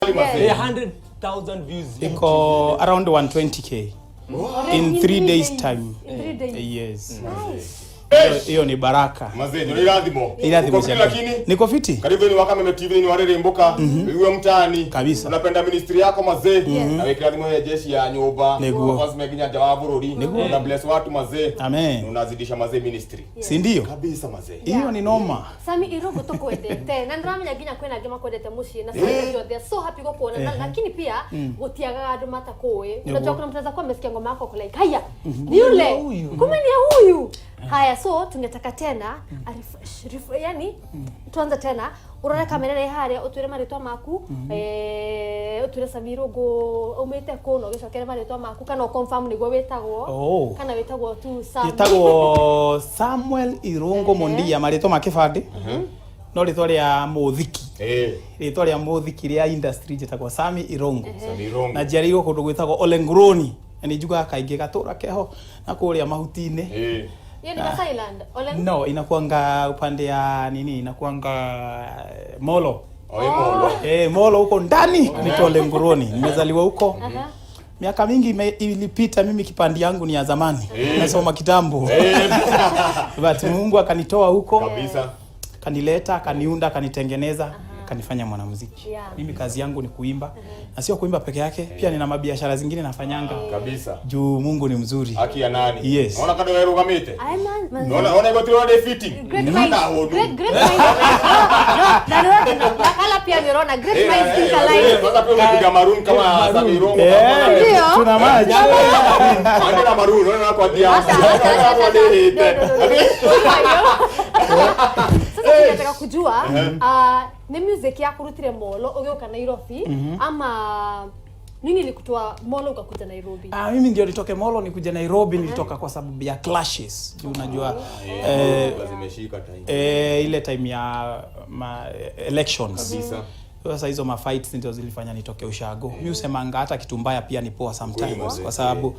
100,000 views. Iko around 120k in 3 days time. 3 days. Yes. Nice. Hiyo ni baraka. Mazee ndio irathimo. Lakini niko fiti. Karibu ni Wakame TV ni wareremboka. Wewe mtaani. Kabisa. Unapenda ministry yako mazee. Na weka irathimo ya jeshi ya nyumba. Neguo. Meginya jawabu rodi. Na bless watu mazee. Amen. Unazidisha mazee ministry. Si ndio? Kabisa mazee. Hiyo ni noma. Sami irogo to kwendete. Na ndramenya ginya kwena ngema kwendete muci na sasa they are so happy go kuona lakini pia gutiaga andu mata kuwe. Unajua kuna mtu anaweza kuwa amesikia ngoma yako like haya. Ni yule. Kumbe ni huyu. Haya, so tungetaka tena yani tuanze tena urore kamera haria utwire maritwa maku utwire Samirogo umete kono gicokere maritwa maku kana confirm niguo wetagwo kana wetagwo tu Samuel wetagwo Samuel Irungu Mondia maritwa makibande no ritwa ria muthiki ritwa ria muthiki ria industry jetagwo Sami Irungu na jarigo kundu gwetagwo Olenguroni ni juga kainge gatura keho na kuria mahutine Yeye ni Thailand. No, inakuanga upande ya nini? Inakuanga Molo. Molo. Molo huko ndani ni Olenguroni. Nimezaliwa huko. Miaka mingi ilipita mimi kipandi yangu ni ya zamani. Nasoma kitambo. But Mungu akanitoa huko. Kabisa. Kanileta, kaniunda, kanitengeneza. Kanifanya mwanamuziki. Mimi kazi yangu ni kuimba. Na sio kuimba peke yake, pia nina mabiashara zingine nafanyanga. Kabisa. Juu Mungu ni mzuri. Haki ya nani? Yes. Unaona kado wewe rugamite? Unaona iko tu wale fiti. Great mind. Na kala pia niona great mind kika line. Sasa pia umepiga maroon kama Sami Irungu. Tuna maji. Ana maroon, unaona kwa dia. Sasa tunataka kujua ni music ya kurutire Molo ugioka Nairobi ama nini ilikutoa Molo ukakuja Nairobi? Mimi ndio nitoke Molo nikuja Nairobi nilitoka kwa sababu ya clashes. Unajua zimeshika time. Ile time ya elections. Kabisa. Sasa hizo ma fights ndio zilifanya nitoke ushago. Mimi usemanga hata kitu mbaya pia ni poa sometimes kwa sababu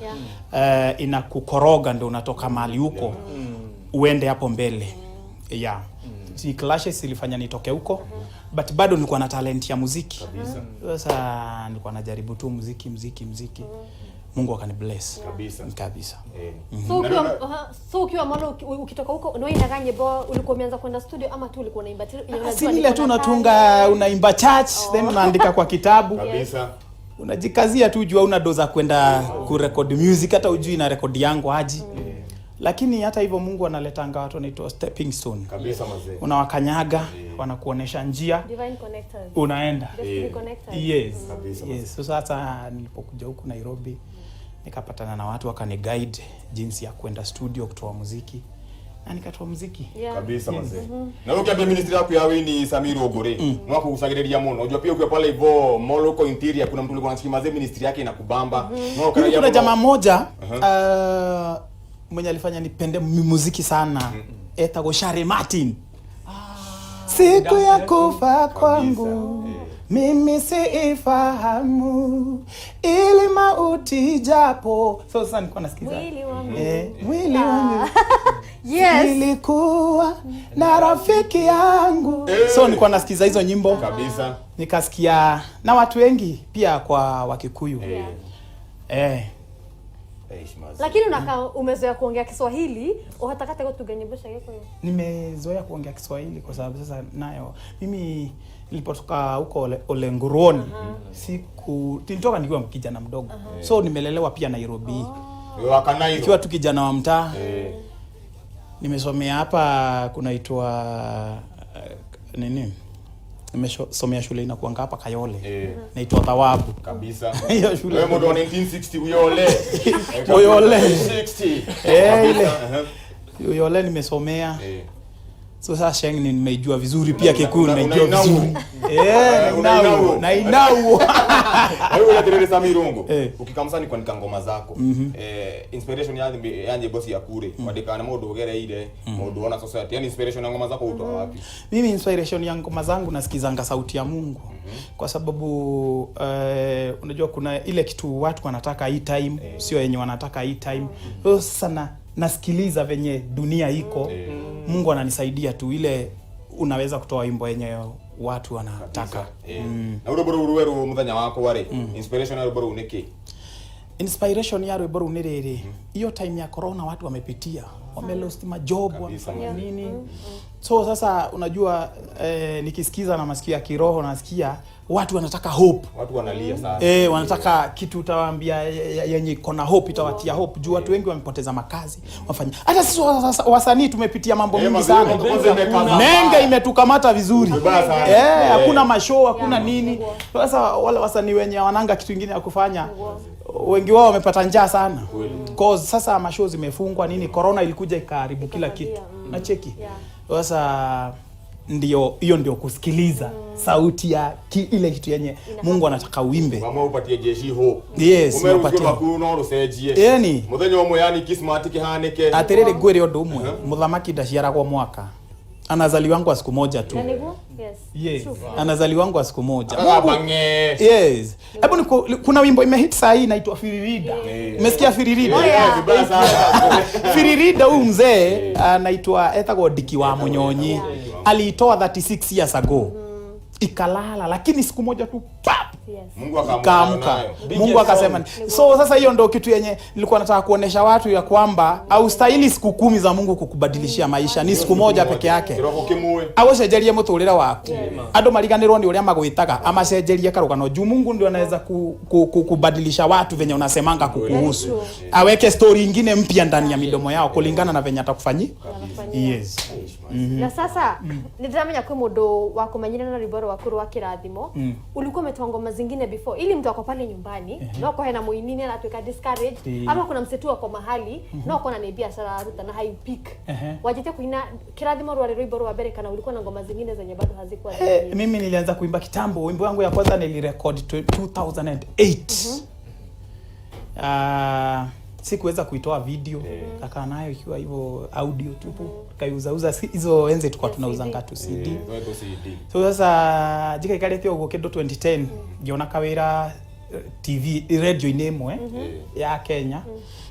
inakukoroga ndio unatoka mahali huko uende hapo mbele. Si clashes ilifanya nitoke huko but bado nilikuwa na talent ya muziki. Sasa nilikuwa najaribu tu muziki. Mungu akanibless. Kabisa. So ukiwa Molo ukitoka huko unaenda nyimbo ulikuwa umeanza kwenda studio ama tu ulikuwa unaimba tu si ile tu unatunga unaimba church then unaandika kwa kitabu. Kabisa. Unajikazia tu jua una doza kwenda kurecord music hata ujui na record yangu aji. Lakini hata hivyo Mungu analetanga watu wanaitwa stepping stone. Kabisa mazee. Unawakanyaga, wanakuonesha njia. Divine connectors. Unaenda. Destiny connectors. Yes. Kabisa. Yes. So sasa nilipokuja huku Nairobi nikapatana na watu wakaniguide jinsi ya kwenda studio kutoa muziki. Na nikatoa muziki. Kabisa mazee. Na ukiambia ministry yako ya Wini Samirogo mwako kusagereria muno. Unajua pia ukiwa pale hivyo Molo ko interior kuna mtu alikuwa anasikia mazee ministry yake inakubamba. Kuna jamaa mmoja mwenye alifanya nipende muziki sana. Etago Shari Martin. Siku ya kufa kwangu mimi siifahamu ili mauti japo. So sasa nilikuwa nasikiza mwili wangu yes nilikuwa na rafiki yangu. So nilikuwa nasikiza hizo nyimbo kabisa. Nikasikia na watu wengi pia kwa Wakikuyu. Lakini umezoea kuongea Kiswahili, uhatakata kutuga nyimbo zake kwa hiyo. Nimezoea kuongea Kiswahili kwa sababu sasa nayo mimi nilipotoka huko Olenguroni nilitoka nikiwa kijana mdogo. So nimelelewa pia Nairobi. Nikiwa tu kijana wa mtaa. Nimesomea hapa kunaitwa nini? Nimesomea shule inakuanga hapa Kayole. Naitwa Thawabu. Kabisa. Hiyo shule. Wewe mdo 1960 Uyole. Uyole 60. Ile. Uyole nimesomea. So sasa Sheng nimeijua vizuri pia Kikuyu nimeijua vizuri. Na inao. Wewe unaterere Samirogo. Ukikamsani kwa ngoma zako. Inspiration yanje bosi ya kure. Wadekana modo ogere ile, modo ona society. Yani inspiration ya ngoma zako utoa wapi? Mimi inspiration ya ngoma zangu nasikizanga sauti ya Mungu. Kwa sababu unajua kuna ile kitu watu wanataka hii time, sio yenye wanataka hii time. Sana nasikiliza venye dunia iko. Mungu ananisaidia tu ile unaweza kutoa wimbo yenye watu wanataka. Na uroboro uruweru muthenya wako wari inspiration ya uroboro uniki. Inspiration ya uroboro ni riri. Hiyo time ya corona watu wamepitia, wamelost majob nini. So sasa unajua nikisikiza na masikio ya kiroho nasikia watu wanataka hope. Watu wanalia sana. Wanataka kitu utawaambia yenye kona hope, itawatia hope juu watu wengi wamepoteza makazi, wafanya. Hata sisi wasanii tumepitia mambo mengi sana. Nenge imetukamata vizuri. Hakuna mashow, hakuna nini. Sasa wale wasanii wenye wananga kitu kingine ya kufanya, wengi wao wamepata njaa sana. Cause sasa mashow zimefungwa nini, corona ilikuja ikaharibu kila kitu. Na cheki. Sasa ndio kusikiliza sauti ya ile kitu yenye Mungu anataka uimbe. Mama upatie jeshi ho. Yes, upatie makuno rusejie. Yani muthenya umwe yani kismati kihanike. Aterere gwere ondo umwe muthamaki ndaciara kwa mwaka. Anazaliwa kwa siku moja tu. Yes. Anazaliwa kwa siku moja. Yes. Hebu kuna wimbo imehit saa hii inaitwa Firirida. Umesikia Firirida? Vibaya sana. Firirida huyu mzee anaitwa Ethagwo Diki wa Munyonyi. Aliitoa 36 years ago. Ikalala lakini siku moja tu pap. Mungu akaamka. Mungu akasema. So sasa hiyo ndio kitu yenye nilikuwa nataka kuonesha watu ya kwamba au stahili siku 10 za Mungu kukubadilishia maisha, ni siku moja peke yake. Agocenjerie muturira waku. Andu mariganirwo ni uria magwitaga amacenjerie karugano juu Mungu ndio anaweza kubadilisha watu venye unasemanga kukuhusu. Aweke story nyingine mpya ndani ya midomo yao kulingana na venye atakufanyia. Yes. Na sasa nidramenya kwa mundu wa kumenyana na riboro wa kuru wa kirathimo ulikuwa umetoa ngoma zingine before ili mtu ako pale nyumbani na uko hena muinini na tuweka discourage ama kuna msetu wako mahali na uko na ni biashara ruta na high peak wajete kuina kirathimo rwa riboro wa bereka na ulikuwa na ngoma zingine zenye bado hazikuwa mimi nilianza kuimba kitambo. Wimbo wangu ya kwanza nilirecord 2008. Sikuweza kuitoa video, kaka nayo ikiwa hivyo audio tu, tukaiuza hizo enzi tulikuwa tunauzanga tu CD. So sasa jika ikalethio ugo kedo 2010 ngiona kawira TV radio inemo ya Kenya.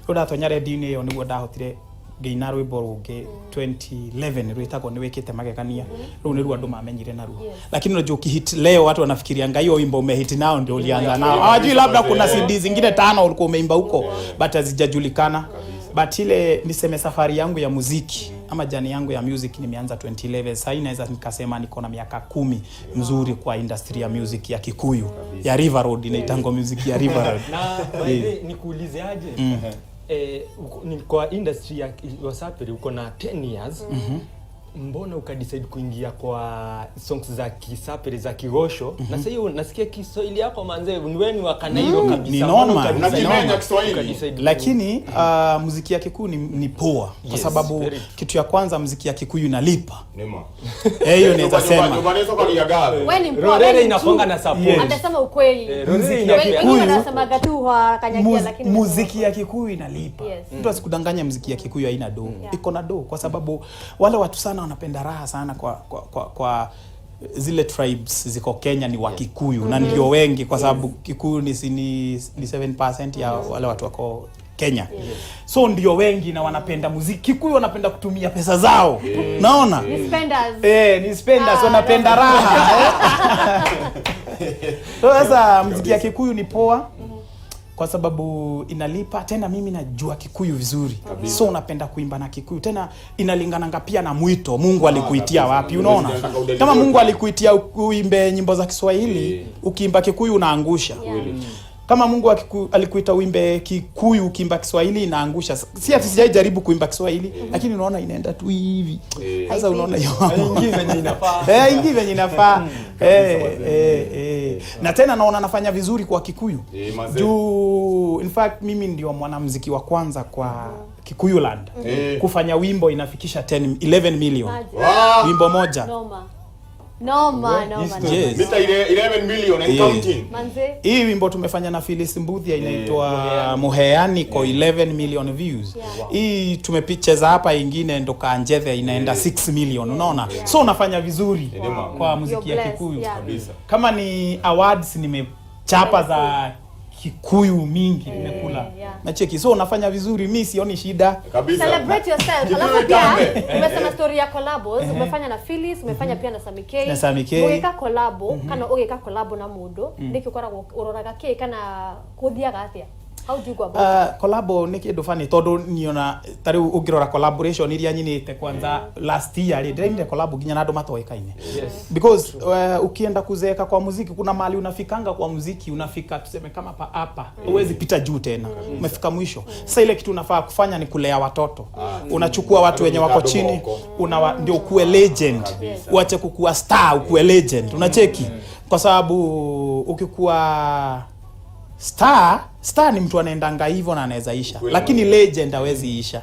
Unda tonya radio ni yo niguo ndahotire ngeina rwimbo rungi 2011 rwitagwo ni wikite magegania ru ni ru andu mamenyire naru. Lakini unajua ukihit leo watu wanafikiria ngai hiyo wimbo umehit nao ndio ulianza nao. Hawajui labda kuna CD zingine 5 ulikuwa umeimba huko but hazijajulikana. But ile niseme safari yangu ya muziki ama jani yangu ya music nimeanza 2011. Sasa inaweza nikasema niko na miaka 10 mzuri kwa industry ya music ya Kikuyu ya River Road, inaitango music ya River Road. Na nikuulize aje kwa industry ya Wasaperi uko na 10 years mbona ukadecide kuingia kwa songs za Kisaperi za Kigosho na sasa hiyo nasikia Kiswahili yako manze ni wa Kanairo kabisa unakimenya Kiswahili lakini muziki ya Kikuyu ni poa kwa sababu kitu ya kwanza muziki ya Kikuyu inalipa hiyo naweza sema wewe ni Rorere inafunga na support anasema ukweli Rorere anasema gatu kanyagia lakini muziki ya Kikuyu inalipa mtu asikudanganya muziki ya Kikuyu haina do iko na do kwa sababu wale watu sana wanapenda raha sana kwa zile tribes ziko Kenya ni wa Kikuyu na ndio wengi kwa sababu Kikuyu ni 7% ya wale watu wako Kenya. So ndio wengi na wanapenda muziki Kikuyu, wanapenda kutumia pesa zao. Naona? Ni spenders. Ni spenders wanapenda raha. Sasa muziki ya Kikuyu ni poa. Kwa sababu inalipa tena mimi najua Kikuyu vizuri. So unapenda kuimba na Kikuyu tena inalingana pia na mwito Mungu alikuitia wapi unaona kama Mungu alikuitia uimbe nyimbo za Kiswahili ukiimba Kikuyu unaangusha kama Mungu alikuita uimbe Kikuyu ukiimba Kiswahili inaangusha si ati sijajaribu kuimba Kiswahili lakini unaona inaenda tu hivi sasa unaona hiyo ingi venye inafaa ingi venye inafaa na tena naona nafanya vizuri kwa Kikuyu juu in fact mimi ndio mwanamuziki wa kwanza kwa Kikuyu land kufanya wimbo inafikisha 11 million wimbo moja Noma. Yes. Mita 11 million and counting. Manze. Hii wimbo tumefanya na Phyllis Mbuthia inaitwa Muheani kwa 11 million views. Hii tumepicheza hapa ingine ndo Kanjethe inaenda 6 million unaona. So unafanya vizuri kwa muziki ya Kikuyu. Kama ni awards nimechapa za Kikuyu mingi nimekula. Na cheki, so unafanya vizuri, mimi sioni shida. Kabisa. Celebrate yourself. Alafu pia umesema story ya collabos, umefanya na Phyllis, umefanya pia na Sammy K. Na Sammy K. Ugeka collabo, kana ugeka collabo na mundu, ndikikora uroraga ki kana kuthiaga atia. How do you go about it? Collabo ni kindu fani tondu niona tari ungirora collaboration iria nyinite kwanza last year ndio collabo ginya na andu matoekaine. Because ukienda kuzeka kwa muziki kuna mali unafikanga kwa muziki, unafika tuseme kama hapa huwezi pita juu tena, umefika mwisho. Sasa ile kitu unafaa kufanya ni kulea watoto. Unachukua watu wenye wako chini, ndio kuwe legend. Uache kukua star, ukuwe legend. Unacheki kwa sababu ukikuwa star ni mtu anaendanga hivyo na anaweza isha, lakini legend hawezi isha.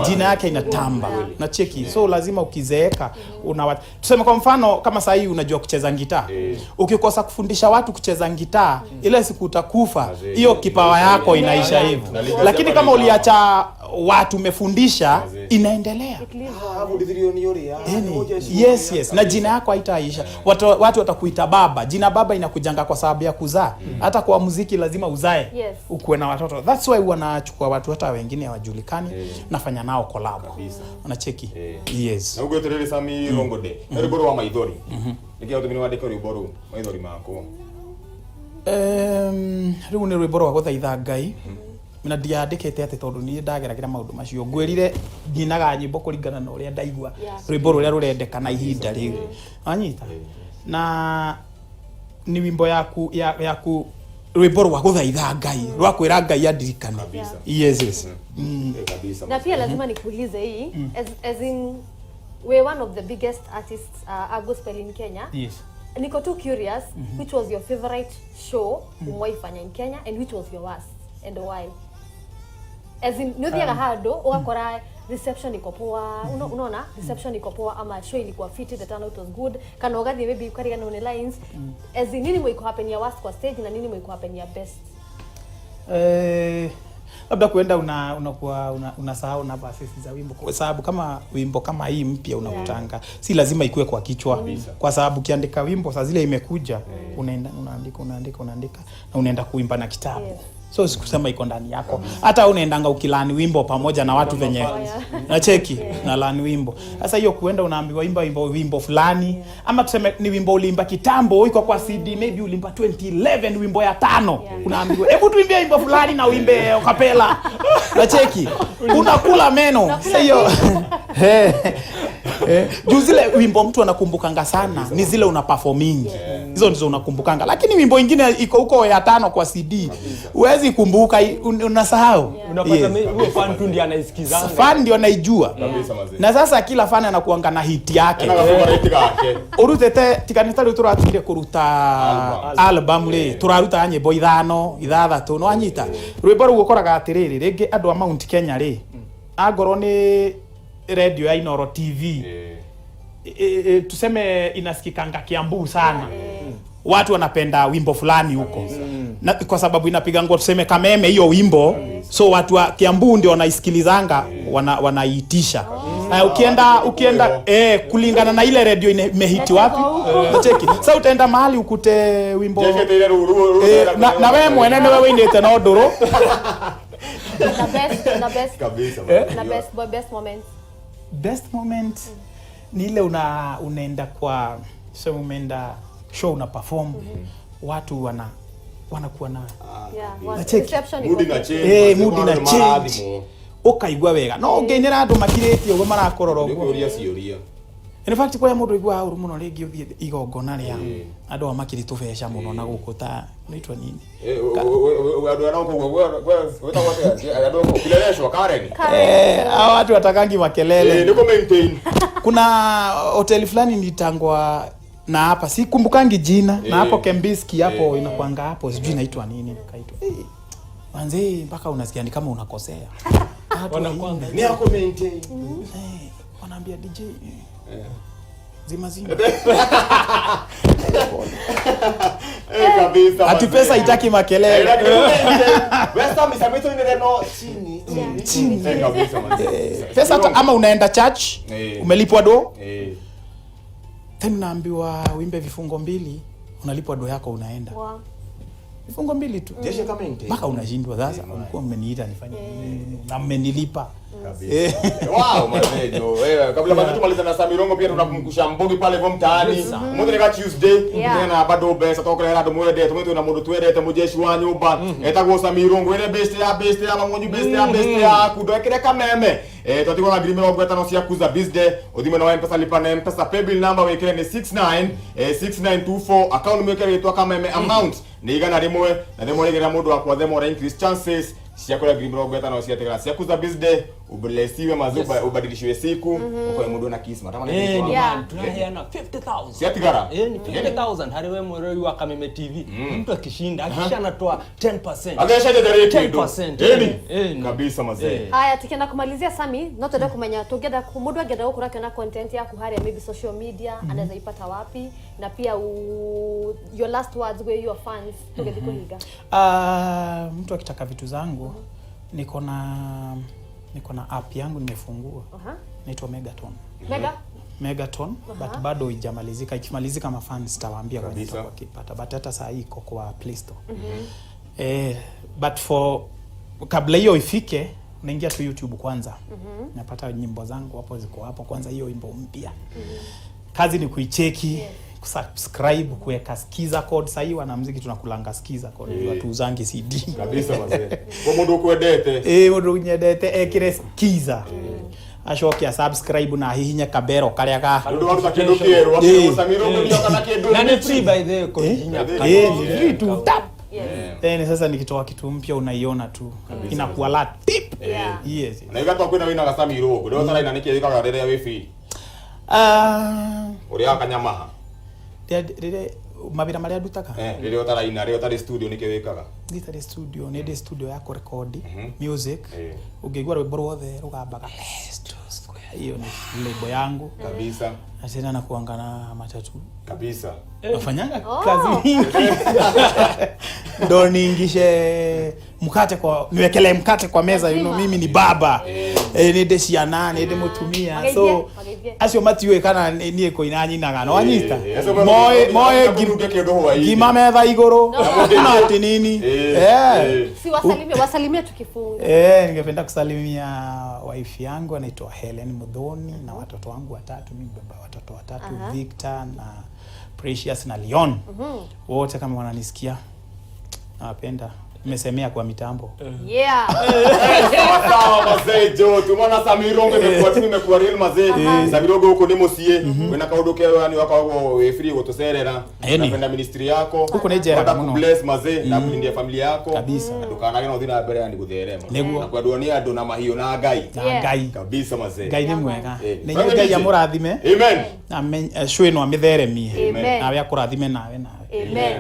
Jina yake inatamba. Na cheki, so lazima ukizeeka tuseme kwa mfano kama sasa hii unajua kucheza gitaa. Ukikosa kufundisha watu kucheza gitaa, ile siku utakufa, hiyo kipawa yako inaisha hivyo. Lakini kama uliacha watu umefundisha, inaendelea. Yes, na jina yako haitaisha. Watu watakuita baba. Jina baba inakujanga kwa sababu ya kuzaa. Hata kwa muziki lazima uzae. Ukuwe na watoto. That's why wanachukua watu hata wengine hawajulikani, nafanya nao collab. Unacheki? Yes. Na ugoterere Sammy Rongode. Riboro wa maithori. Nikia utumini wadeka riboro maithori mako. Riu ni rwimbo rwa guthaitha Ngai. Mina ndiandikite ati tondu ni ndageragira maundu macio ngwirire nginaga nyimbo kuringana na uria ndaigua rwimbo ruria rurendekana ihinda riu anyita na ni wimbo yaku rwimbo rwa guthaitha Ngai rwa kwira Ngai andirikane. Yes. Na pia lazima nikuulize hii as in we're one of the biggest artists gospel in Kenya. Yes. Niko too curious, which was your favorite show umewaifanya in Kenya and which was your worst and why? As in nothiaga hando ugakora reception iko poa, unaona reception iko poa ama show ilikuwa fit, the turnout was good, kana ugathi maybe ukarigana on lines. As in nini mwiko happen ya worst kwa stage na nini mwiko happen ya best? Labda kuenda unakuwa unasahau na verses za wimbo, kwa sababu kama wimbo kama hii mpya unakutanga si lazima ikue kwa kichwa, kwa sababu kiandika wimbo saa zile imekuja unaenda unaandika na unaenda kuimba na kitabu. So sikusema iko ndani yako. Hata unaendanga ukilani wimbo pamoja na watu venye unacheki na lani wimbo. Sasa hiyo kuenda unaambiwa imba wimbo fulani, ama tuseme ni wimbo ulimba kitambo iko kwa CD, maybe ulimba 2011 wimbo ya 5, unaambiwa hebu tuimbie wimbo fulani na uimbe kapela. Unacheki unakula meno. Sasa hiyo juu zile wimbo mtu anakumbukanga sana ni zile una performing. Hizo ndizo unakumbukanga, lakini wimbo ingine iko huko ya 5 kwa CD huwezi kumbuka, unasahau. Unapata huyo fan tu ndiye anaisikizanga, fan ndio anaijua. Na sasa kila fan anakuanga na hit yake. Urutete tikanita ryo turatire kuruta album le turaruta nyimbo 5 6 no anyita rwimbo rwo gukoraga atiriri ringi andu a Mount Kenya ri agoro ni radio ya Inoro TV tuseme inasikikanga Kiambu sana. Watu wanapenda wimbo fulani huko. Na kwa sababu inapiga ngoma tuseme Kameme hiyo wimbo, so watu wa Kiambu ndio wanaisikilizanga, wanaitisha. Ukienda kulingana na ile radio imehiti wapi. Unacheki. Sasa utaenda mahali ukute wimbo na wewe mwenene wewe indete na odoro. The best kabisa. The best moment. Best moment ni ile unaenda kwa sema umeenda show una perform, watu wanakuwa na mood na change ukaigwa wega no ngenyera andu makirĩtio ugo marakorora ugo uria cioria. In fact kwa mundu igwa uru muno ringi uthie igongona ria andu amakiri tubeca muno na guku ta naitwa nini andu anako weta wote andu anako kileleshwa Karen hao watu watakangi makelele niko maintain. Kuna hoteli fulani nitangwa na hapa sikumbukangi jina na hapo Kembiski hapo inakuanga hapo sijui inaitwa nini kaitwa manze mpaka unasikia ni kama unakosea wanakwanga ni yako maintain wanaambia DJ zima kabisa ati pesa itaki makelele Westa misameto ni neno chini kabisa manze pesa ama unaenda church umelipwa do Wow. Tena naambiwa wimbe vifungo 2 unalipwa do yako unaenda. Vifungo 2 tu. Jeshi kama inte. Mpaka unashindwa sasa ulikuwa mmeniita nifanye nini na mmenilipa. Kabisa. Wow, mazejo. Wewe kabla bado tumaliza na Samirongo pia tunakumkusha Mbogi pale kwa mtaani. Mundu ni Tuesday. Tena bado besa toka rado mwede tumeto na mundu twede mujeshi wa nyumba. Etagwo Samirongo ene best ya mamonyu best ya kudokere kameme. Tatiwa na grime wa gweta no sia kuza bizde. Odime na mpesa lipa na mpesa paybill number wekele ni 696924 account mwekele itwa kameme amount. Ni igana rimwe na demo legera mundu wa kwa demo increase chances. Siakola grime wa gweta no sia tegala sia kuza bizde. Ubelesiwe mazuba ubadilishiwe siku uko mundu na kisma tamana ni man tunaheana 50,000 si atigara ni 50,000 hariwe mweroi wa Kameme TV mtu akishinda akisha anatoa 10% agesha direct 10% kabisa mazee haya tukienda kumalizia Sami noto ndio kumenya tugeda mundu ageda ukura kana content yako hari maybe social media anaweza ipata wapi na pia your last words where your fans tugeda kuhiga mtu akitaka vitu zangu niko na app yangu nimefungua. Inaitwa Megaton but bado haijamalizika. Ikimalizika mafans tawaambia kwa nini wakipata. But hata saa hii iko kwa Play Store. But kabla hiyo ifike unaingia tu YouTube kwanza. Napata nyimbo zangu hapo ziko hapo kwanza hiyo wimbo mpya. Kazi ni kuicheki, kusubscribe, kuweka skiza code. Sasa hivi wanamuziki tunakulanga skiza code watu uzangi CD kabisa mazee kwa mundu kwendete mundu nyendete ekire skiza ashokia subscribe na hihinya kabero karia ga ndu watu takindukie watu Samirongo ndio kana kindu na ni free by the way hihinya ni free tu tap then sasa nikitoa kitu mpya unaiona tu inakuwa la tip yes na igato kwina wina ga Samirongo ndio tara ina nikiika rere ya wifi uri akanyamaha rere mabira maria ndutaga rere utara ina rere utari studio nikiwikaga nditari studio ni studio ya record music ungegwa rwimbo rwothe rugambaga hiyo ni label yangu kabisa asena na kuangana matatu kabisa nafanyanga kazi nyingi ndo niingishe mkate kwa niwekele mkate kwa meza mimi ni baba ni deshi ya nane ndi mutumia so acio matiwe kana nie ko inanyi nagano anyita moe gima metha iguru na ati nini si wasalimie tukifunga ningependa kusalimia wife yangu anaitwa Helen Mudhoni na watoto wangu 3 mimi baba watoto 3 Victor na Precious na Leon wote kama wananisikia nawapenda nimesemea kwa mitambo sawa mazee jo tumeona Samirongo imekuwa real mazee Samirongo huko ndimo sie wena kaudoke yani wako free gotoserera napenda ministry yako huko nejera muno bless mazee na kulindia familia yako kabisa ndukana na uthina mbere yani gutherema na kwa dunia ndo na mahio na ngai kabisa mazee ngai ni mwega ni ngai ya murathime amen shwe no amitheremie na ya kurathime nawe amen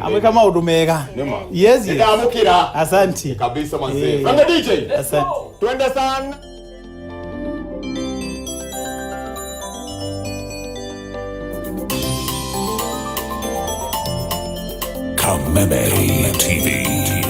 amweka maundu mega yes ndamukira asante kabisa mazee from the DJ asante twende sana Kameme TV.